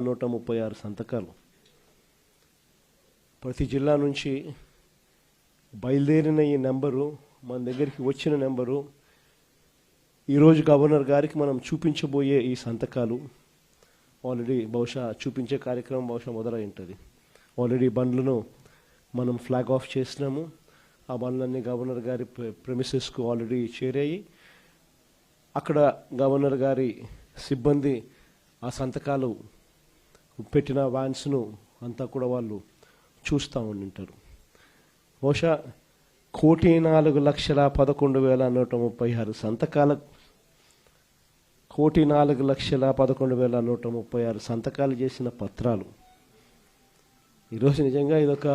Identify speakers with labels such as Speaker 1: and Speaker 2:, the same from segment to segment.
Speaker 1: 136 సంతకాలు ప్రతి జిల్లా నుంచి బయలుదేరిన ఈ నెంబరు మన దగ్గరికి వచ్చిన నెంబరు ఈరోజు గవర్నర్ గారికి మనం చూపించబోయే ఈ సంతకాలు ఆల్రెడీ బహుశా చూపించే కార్యక్రమం బహుశా మొదలై ఉంటుంది. ఆల్రెడీ బండ్లను మనం ఫ్లాగ్ ఆఫ్ చేసినాము. ఆ బండ్లన్నీ గవర్నర్ గారి ప్రెమిసెస్కు ఆల్రెడీ చేరాయి. అక్కడ గవర్నర్ గారి సిబ్బంది ఆ సంతకాలు పెట్టిన వ్యాన్స్ను అంతా కూడా వాళ్ళు చూస్తూ ఉండింటారు. బహుశా 1,04,11,136 సంతకాల 1,04,11,136 సంతకాలు చేసిన పత్రాలు. ఈరోజు నిజంగా ఇదొక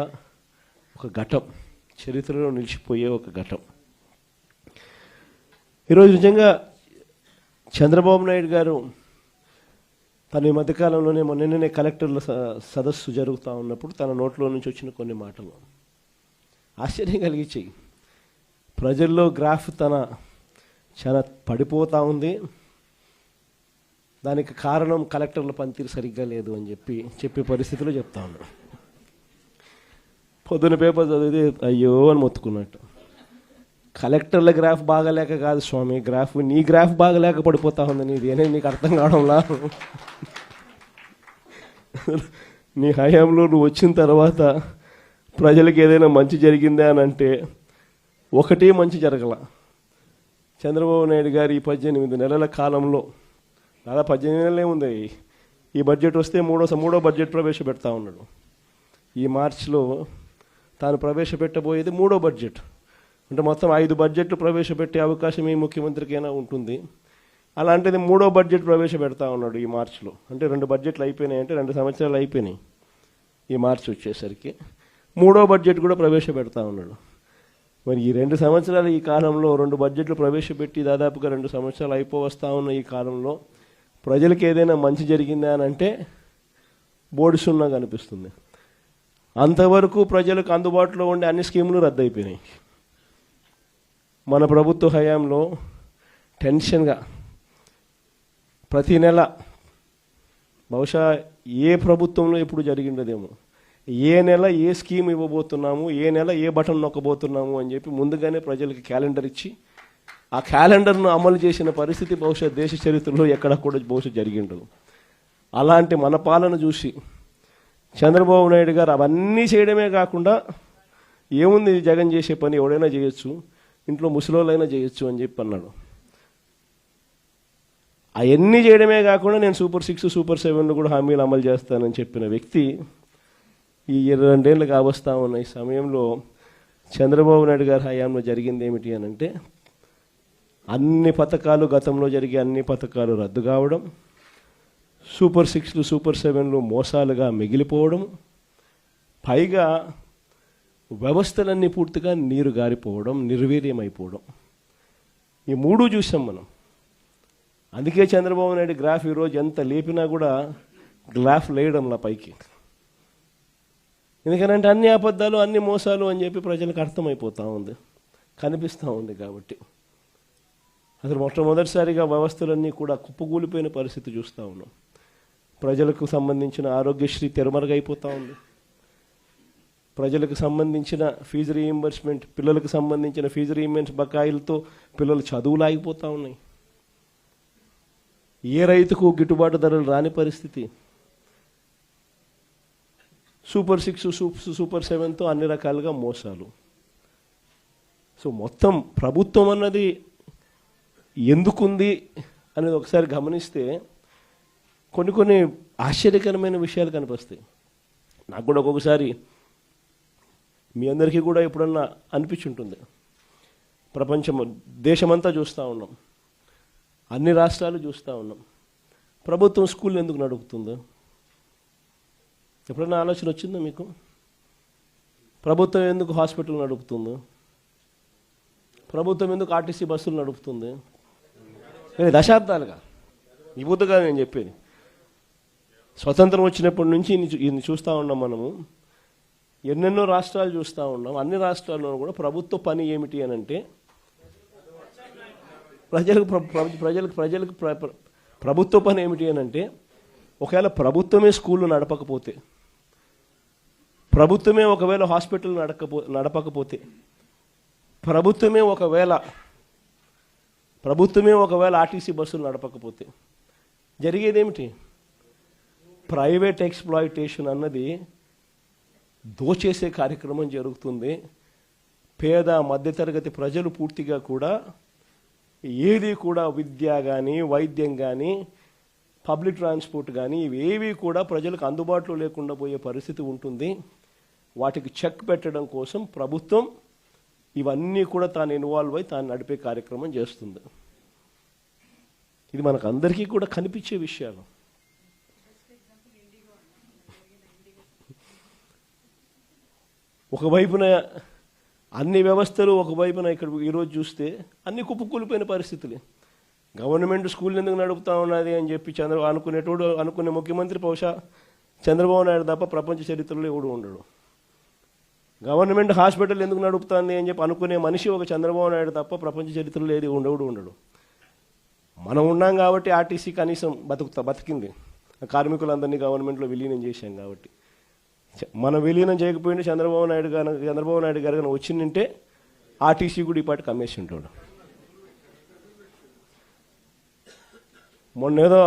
Speaker 1: ఘట్టం, చరిత్రలో నిలిచిపోయే ఒక ఘట్టం. ఈరోజు నిజంగా చంద్రబాబు నాయుడు గారు తన ఈ మధ్యకాలంలోనే నిన్ననే కలెక్టర్ల సదస్సు జరుగుతూ ఉన్నప్పుడు తన నోట్లో నుంచి వచ్చిన కొన్ని మాటలు ఆశ్చర్యం కలిగించాయి. ప్రజల్లో గ్రాఫ్ చాలా పడిపోతూ ఉంది, దానికి కారణం కలెక్టర్ల పనితీరు సరిగ్గా లేదు అని చెప్పే పరిస్థితిలో చెప్తా ఉన్నాడు. పొద్దున పేపర్ చదివితే అయ్యో అని మొత్తుకున్నట్టు. కలెక్టర్ల గ్రాఫ్ బాగలేక కాదు స్వామి, నీ గ్రాఫ్ బాగలేక పడిపోతా ఉంది, నీదేనే నీకు అర్థం కావడంలా. నీ హయాంలో నువ్వు వచ్చిన తర్వాత ప్రజలకు ఏదైనా మంచి జరిగిందా అని అంటే ఒకటి మంచి జరగల. చంద్రబాబు నాయుడు గారు ఈ 18 నెలల కాలంలో, దాదాపు 18 నెలలే ఉంది, ఈ బడ్జెట్ వస్తే మూడో బడ్జెట్ ప్రవేశపెడతా ఉన్నాడు. ఈ మార్చిలో తాను ప్రవేశపెట్టబోయేది 3వ బడ్జెట్. అంటే మొత్తం 5 బడ్జెట్లు ప్రవేశపెట్టే అవకాశం ఈ ముఖ్యమంత్రికైనా ఉంటుంది. అలాంటిది 3వ బడ్జెట్ ప్రవేశపెడతా ఉన్నాడు ఈ మార్చిలో. అంటే 2 బడ్జెట్లు అయిపోయినాయి, అంటే 2 సంవత్సరాలు అయిపోయినాయి. ఈ మార్చి వచ్చేసరికి 3వ బడ్జెట్ కూడా ప్రవేశపెడతా ఉన్నాడు. మరి ఈ 2 సంవత్సరాలు ఈ కాలంలో 2 బడ్జెట్లు ప్రవేశపెట్టి దాదాపుగా 2 సంవత్సరాలు అయిపోవస్తా ఉన్న ఈ కాలంలో ప్రజలకు ఏదైనా మంచి జరిగిందా అని అంటే బోర్డు సున్నా కనిపిస్తుంది. అంతవరకు ప్రజలకు అందుబాటులో ఉండే అన్ని స్కీములు రద్దయిపోయినాయి. మన ప్రభుత్వ హయాంలో టెన్షన్గా ప్రతి నెల, బహుశా ఏ ప్రభుత్వంలో ఎప్పుడు జరిగిండదేమో, ఏ నెల ఏ స్కీమ్ ఇవ్వబోతున్నాము, ఏ నెల ఏ బటన్ నొక్కబోతున్నాము అని చెప్పి ముందుగానే ప్రజలకి క్యాలెండర్ ఇచ్చి ఆ క్యాలెండర్ను అమలు చేసిన పరిస్థితి బహుశా దేశ చరిత్రలో ఎక్కడ కూడా బహుశా జరిగిండదు. అలాంటి మన పాలన చూసి చంద్రబాబు నాయుడు గారు అవన్నీ చేయడమే కాకుండా ఏముంది జగన్ చేసే పని ఎవడైనా చేయొచ్చు, ఇంట్లో ముసలోళ్ళైనా చేయొచ్చు అని చెప్పి అన్నాడు. అవన్నీ చేయడమే కాకుండా నేను సూపర్ 6, సూపర్ 7 కూడా హామీలు అమలు చేస్తానని చెప్పిన వ్యక్తి ఈ 22 ఏళ్ళు కావస్తా ఉన్న ఈ సమయంలో చంద్రబాబు నాయుడు గారి హయాంలో జరిగింది ఏమిటి అని అంటే అన్ని పథకాలు, గతంలో జరిగే అన్ని పథకాలు రద్దు కావడం, సూపర్ 6, సూపర్ 7 మోసాలుగా మిగిలిపోవడం, పైగా వ్యవస్థలన్నీ పూర్తిగా నీరు గారిపోవడం, నిర్వీర్యమైపోవడం. ఈ 3 చూసాం మనం. అందుకే చంద్రబాబు నాయుడు గ్రాఫ్ ఈరోజు ఎంత లేపినా కూడా గ్రాఫ్ లేయడంలా పైకి. ఎందుకంటే అన్ని అబద్ధాలు, అన్ని మోసాలు అని చెప్పి ప్రజలకు అర్థమైపోతూ ఉంది, కనిపిస్తూ ఉంది. కాబట్టి అసలు మొట్టమొదటిసారిగా వ్యవస్థలన్నీ కూడా కుప్పకూలిపోయిన పరిస్థితి చూస్తూ ఉన్నాం. ప్రజలకు సంబంధించిన ఆరోగ్యశ్రీ తెరమరుగైపోతూ ఉంది. ప్రజలకు సంబంధించిన ఫీజు రీయింబర్స్మెంట్, పిల్లలకు సంబంధించిన ఫీజు రీయింబర్స్మెంట్ బకాయిలతో పిల్లలు చదువులు ఆగిపోతూ ఉన్నాయి. ఏ రైతుకు గిట్టుబాటు ధరలు రాని పరిస్థితి. సూపర్ 6, సూపర్ 7తో అన్ని రకాలుగా మోసాలు. సో మొత్తం ప్రభుత్వం అన్నది ఎందుకుంది అనేది ఒకసారి గమనిస్తే కొన్ని ఆశ్చర్యకరమైన విషయాలు కనిపిస్తాయి. నాకు కూడా ఒక్కొక్కసారి, మీ అందరికీ కూడా ఎప్పుడన్నా అనిపించుంటుంది. దేశమంతా చూస్తూ ఉన్నాం, అన్ని రాష్ట్రాలు చూస్తూ ఉన్నాం. ప్రభుత్వం స్కూల్ ఎందుకు నడుపుతుందో ఎప్పుడన్నా ఆలోచన వచ్చిందా మీకు? ప్రభుత్వం ఎందుకు హాస్పిటల్ నడుపుతుందో, ప్రభుత్వం ఎందుకు ఆర్టీసీ బస్సులు నడుపుతుంది? దశాబ్దాలుగా ఈ బుద్ధగా నేను చెప్పేది. స్వతంత్రం వచ్చినప్పటి నుంచి ఇది చూస్తూ ఉన్నాం మనము. ఎన్నెన్నో రాష్ట్రాలు చూస్తూ ఉన్నాం. అన్ని రాష్ట్రాల్లో కూడా ప్రభుత్వ పని ఏమిటి అని అంటే ప్రజలకు ప్రభుత్వ పని ఏమిటి అని అంటే ఒకవేళ ప్రభుత్వమే స్కూళ్ళు నడపకపోతే, ప్రభుత్వమే ఒకవేళ హాస్పిటల్ నడపకపోతే, ప్రభుత్వమే ఒకవేళ ఆర్టీసీ బస్సులు నడపకపోతే జరిగేదేమిటి? ప్రైవేట్ ఎక్స్‌ప్లాయిటేషన్ అన్నది దోచేసే కార్యక్రమం జరుగుతుంది. పేద మధ్యతరగతి ప్రజలు పూర్తిగా కూడా ఏది కూడా విద్య కానీ, వైద్యం కానీ, పబ్లిక్ ట్రాన్స్పోర్ట్ కానీ ఇవేవి కూడా ప్రజలకు అందుబాటులో లేకుండా పోయే పరిస్థితి ఉంటుంది. వాటికి చెక్ పెట్టడం కోసం ప్రభుత్వం ఇవన్నీ కూడా తాను ఇన్వాల్వ్ అయి తాను నడిపే కార్యక్రమం చేస్తుంది. ఇది మనకు అందరికీ కూడా కనిపించే విషయాలు. ఒకవైపున అన్ని వ్యవస్థలు, ఒకవైపున ఇక్కడ ఈరోజు చూస్తే అన్ని కుప్పకూలిపోయిన పరిస్థితులే. గవర్నమెంట్ స్కూల్ ఎందుకు నడుపుతా ఉన్నది అని చెప్పి అనుకునే ముఖ్యమంత్రి బహుశా చంద్రబాబు నాయుడు తప్ప ప్రపంచ చరిత్రలో ఎవడు ఉండడు. గవర్నమెంట్ హాస్పిటల్ ఎందుకు నడుపుతుంది అని చెప్పి అనుకునే మనిషి ఒక చంద్రబాబు నాయుడు తప్ప ప్రపంచ చరిత్రలో ఏది ఉండడు. మనం ఉన్నాం కాబట్టి ఆర్టీసీ కనీసం బతికింది. కార్మికులందరినీ గవర్నమెంట్లో విలీనం చేశాం కాబట్టి. మనం విలీనం చేయకపోయింటే చంద్రబాబు నాయుడు గారు కానీ వచ్చిందంటే ఆర్టీసీ కూడా ఈ పాటి కమ్మేసి ఉంటాడు. మొన్నేదో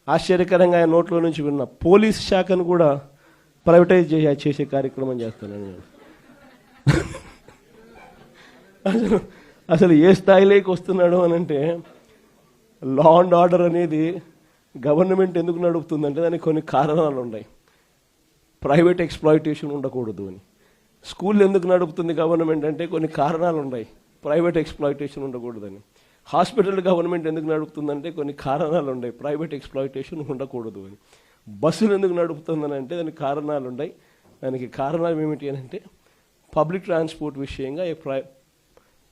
Speaker 1: ఆశ్చర్యకరంగా ఆయన నోట్లో నుంచి విన్న పోలీస్ శాఖను కూడా ప్రైవేటైజ్ చేసే కార్యక్రమం చేస్తున్నాను నేను. అసలు ఏ స్థాయిలోకి వస్తున్నాడు అని అంటే, లా అండ్ ఆర్డర్ అనేది గవర్నమెంట్ ఎందుకు నడుపుతుందంటే దానికి కొన్ని కారణాలు ఉన్నాయి. ప్రైవేట్ ఎక్స్‌ప్లాయిటేషన్ ఉండకూడదు అని. స్కూల్ ఎందుకు నడుపుతుంది గవర్నమెంట్ అంటే కొన్ని కారణాలు ఉన్నాయి, ప్రైవేట్ ఎక్స్‌ప్లాయిటేషన్ ఉండకూడదని. హాస్పిటల్ గవర్నమెంట్ ఎందుకు నడుపుతుందంటే కొన్ని కారణాలు ఉన్నాయి, ప్రైవేట్ ఎక్స్‌ప్లాయిటేషన్ ఉండకూడదు అని. బస్సులు ఎందుకు నడుపుతుందని అంటే దానికి కారణాలు ఉన్నాయి. దానికి కారణాలు ఏమిటి అని అంటే పబ్లిక్ ట్రాన్స్పోర్ట్ విషయంగా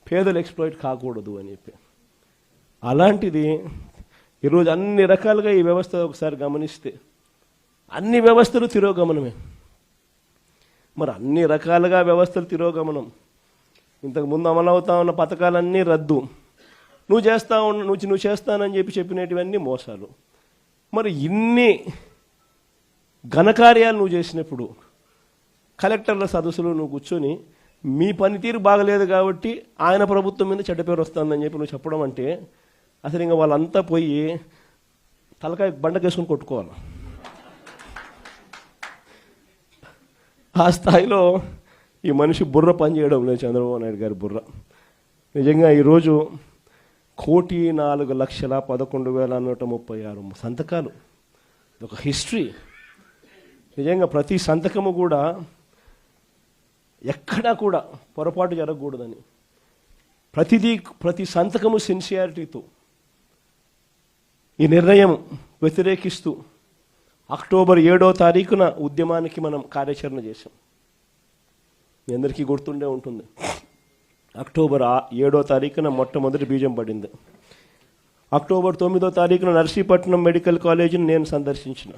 Speaker 1: పేదలు ఎక్స్‌ప్లాయిట్ కాకూడదు అని చెప్పి. అలాంటిది ఈరోజు అన్ని రకాలుగా ఈ వ్యవస్థ ఒకసారి గమనిస్తే అన్ని వ్యవస్థలు తిరోగమనమే. మరి అన్ని రకాలుగా వ్యవస్థలు తిరోగమనం. ఇంతకుముందు అమలవుతా ఉన్న పథకాలన్నీ రద్దు. నువ్వు చేస్తానని చెప్పినటువన్నీ మోసాలు. మరి ఇన్ని ఘనకార్యాలు నువ్వు చేసినప్పుడు కలెక్టర్ల సదస్సులో నువ్వు కూర్చొని మీ పనితీరు బాగలేదు కాబట్టి ఆయన ప్రభుత్వం మీద చెడ్డ పేరు వస్తుందని చెప్పి నువ్వు చెప్పడం అంటే అసలు ఇంకా వాళ్ళంతా పోయి తలకాయ బండకేసుకుని కొట్టుకోవాలి. ఆ స్థాయిలో ఈ మనిషి బుర్ర పనిచేయడం లేదు, చంద్రబాబు నాయుడు గారి బుర్ర. నిజంగా ఈరోజు 1,04,11,136 సంతకాలు, ఒక హిస్టరీ. నిజంగా ప్రతి సంతకము కూడా ఎక్కడా కూడా పొరపాటు జరగకూడదని, ప్రతి సంతకము సిన్సియారిటీతో ఈ నిర్ణయం వ్యతిరేకిస్తూ అక్టోబర్ 7వ తారీఖున ఉద్యమానికి మనం కార్యాచరణ చేశాం. మీ అందరికీ గుర్తుండే ఉంటుంది. అక్టోబర్ 7వ తారీఖున మొట్టమొదటి బీజం పడింది. అక్టోబర్ 9వ తారీఖున నర్సీపట్నం మెడికల్ కాలేజీని నేను సందర్శించిన.